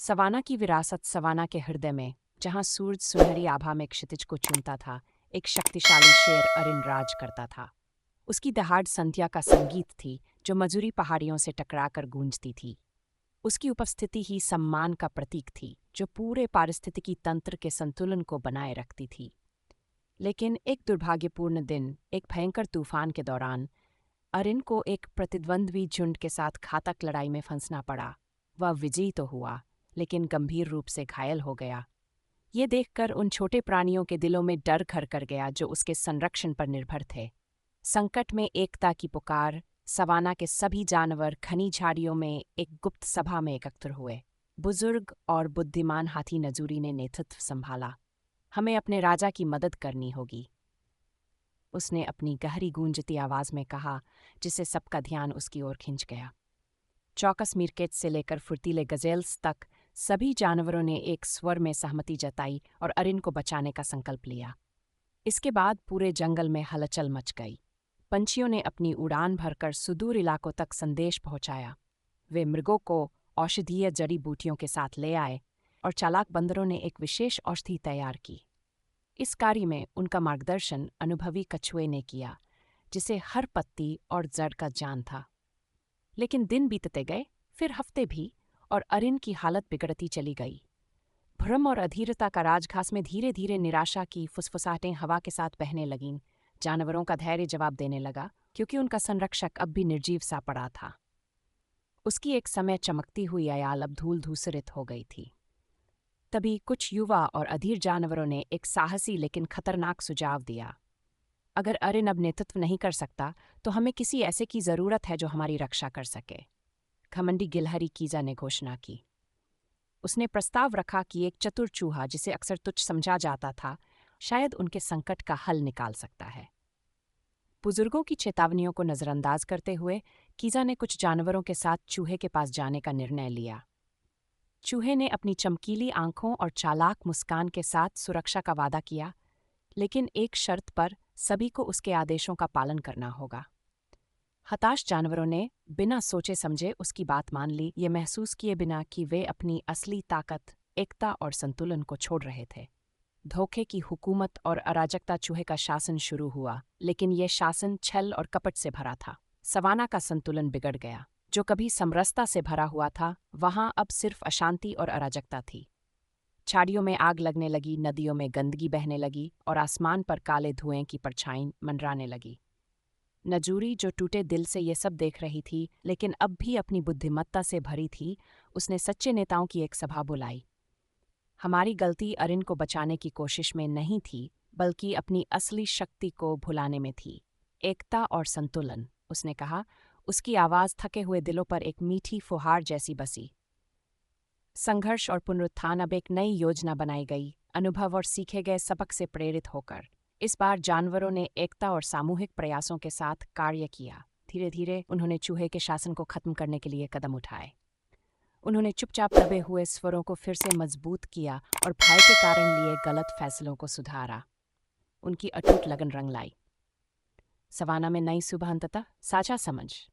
Savanna की विरासत। Savanna के हृदय में, जहां सूरज सुनहरी आभा में क्षितिज को चूमता था, एक शक्तिशाली शेर अरिन राज करता था। उसकी दहाड़ संध्या का संगीत थी, जो मजूरी पहाड़ियों से टकराकर गूंजती थी। उसकी उपस्थिति ही सम्मान का प्रतीक थी, जो पूरे पारिस्थितिकी तंत्र के संतुलन को बनाए रखती थी। लेकिन एक दुर्भाग्यपूर्ण दिन, एक भयंकर तूफान के दौरान, अरिन को एक प्रतिद्वंद्वी झुंड के साथ घातक लड़ाई में फंसना पड़ा। वह विजयी तो हुआ, लेकिन गंभीर रूप से घायल हो गया। ये देखकर उन छोटे प्राणियों के दिलों में डर घर कर गया जो उसके संरक्षण पर निर्भर थे। संकट में एकता की पुकार। सवाना के सभी जानवर घनी झाड़ियों में एक गुप्त सभा में एकत्र हुए। बुजुर्ग और बुद्धिमान हाथी नजूरी ने नेतृत्व संभाला। हमें अपने राजा की मदद करनी होगी, उसने अपनी गहरी गूंजती आवाज में कहा, जिससे सबका ध्यान उसकी ओर खिंच गया। चौकस मीरकेट से लेकर फुर्तीले गजेल्स तक सभी जानवरों ने एक स्वर में सहमति जताई और अरिन को बचाने का संकल्प लिया। इसके बाद पूरे जंगल में हलचल मच गई। पंछियों ने अपनी उड़ान भरकर सुदूर इलाकों तक संदेश पहुंचाया। वे मृगों को औषधीय जड़ी बूटियों के साथ ले आए और चालाक बंदरों ने एक विशेष औषधि तैयार की। इस कार्य में उनका मार्गदर्शन अनुभवी कछुए ने किया, जिसे हर पत्ती और जड़ का ज्ञान था। लेकिन दिन बीतते गए, फिर हफ्ते भी, और अरिन की हालत बिगड़ती चली गई। भ्रम और अधीरता का राजघास में धीरे धीरे निराशा की फुसफुसाहटें हवा के साथ बहने लगीं। जानवरों का धैर्य जवाब देने लगा, क्योंकि उनका संरक्षक अब भी निर्जीव सा पड़ा था। उसकी एक समय चमकती हुई अयाल अब धूल धूसरित हो गई थी। तभी कुछ युवा और अधीर जानवरों ने एक साहसी लेकिन खतरनाक सुझाव दिया। अगर अरिन अब नेतृत्व नहीं कर सकता, तो हमें किसी ऐसे की जरूरत है जो हमारी रक्षा कर सके, घमंडी गिलहरी कीजा ने घोषणा की। उसने प्रस्ताव रखा कि एक चतुर चूहा, जिसे अक्सर तुच्छ समझा जाता था, शायद उनके संकट का हल निकाल सकता है। बुजुर्गों की चेतावनियों को नजरअंदाज करते हुए कीजा ने कुछ जानवरों के साथ चूहे के पास जाने का निर्णय लिया। चूहे ने अपनी चमकीली आंखों और चालाक मुस्कान के साथ सुरक्षा का वादा किया, लेकिन एक शर्त पर, सभी को उसके आदेशों का पालन करना होगा। हताश जानवरों ने बिना सोचे समझे उसकी बात मान ली, ये महसूस किए बिना कि वे अपनी असली ताकत, एकता और संतुलन को छोड़ रहे थे। धोखे की हुकूमत और अराजकता चूहे का शासन शुरू हुआ, लेकिन यह शासन छल और कपट से भरा था। सवाना का संतुलन बिगड़ गया। जो कभी समरसता से भरा हुआ था, वहां अब सिर्फ अशांति और अराजकता थी। झाड़ियों में आग लगने लगी, नदियों में गंदगी बहने लगी और आसमान पर काले धुएं की परछाई मंडराने लगी। नजूरी, जो टूटे दिल से ये सब देख रही थी, लेकिन अब भी अपनी बुद्धिमत्ता से भरी थी, उसने सच्चे नेताओं की एक सभा बुलाई। हमारी गलती अरिन को बचाने की कोशिश में नहीं थी, बल्कि अपनी असली शक्ति को भुलाने में थी। एकता और संतुलन, उसने कहा। उसकी आवाज़ थके हुए दिलों पर एक मीठी फुहार जैसी बसी। संघर्ष और पुनरुत्थान। अब एक नई योजना बनाई गई, अनुभव और सीखे गए सबक से प्रेरित होकर। इस बार जानवरों ने एकता और सामूहिक प्रयासों के साथ कार्य किया। धीरे धीरे उन्होंने चूहे के शासन को खत्म करने के लिए कदम उठाए। उन्होंने चुपचाप दबे हुए स्वरों को फिर से मजबूत किया और भय के कारण लिए गलत फैसलों को सुधारा। उनकी अटूट लगन रंग लाई। सवाना में नई सुबह, अंततः साझा समझ।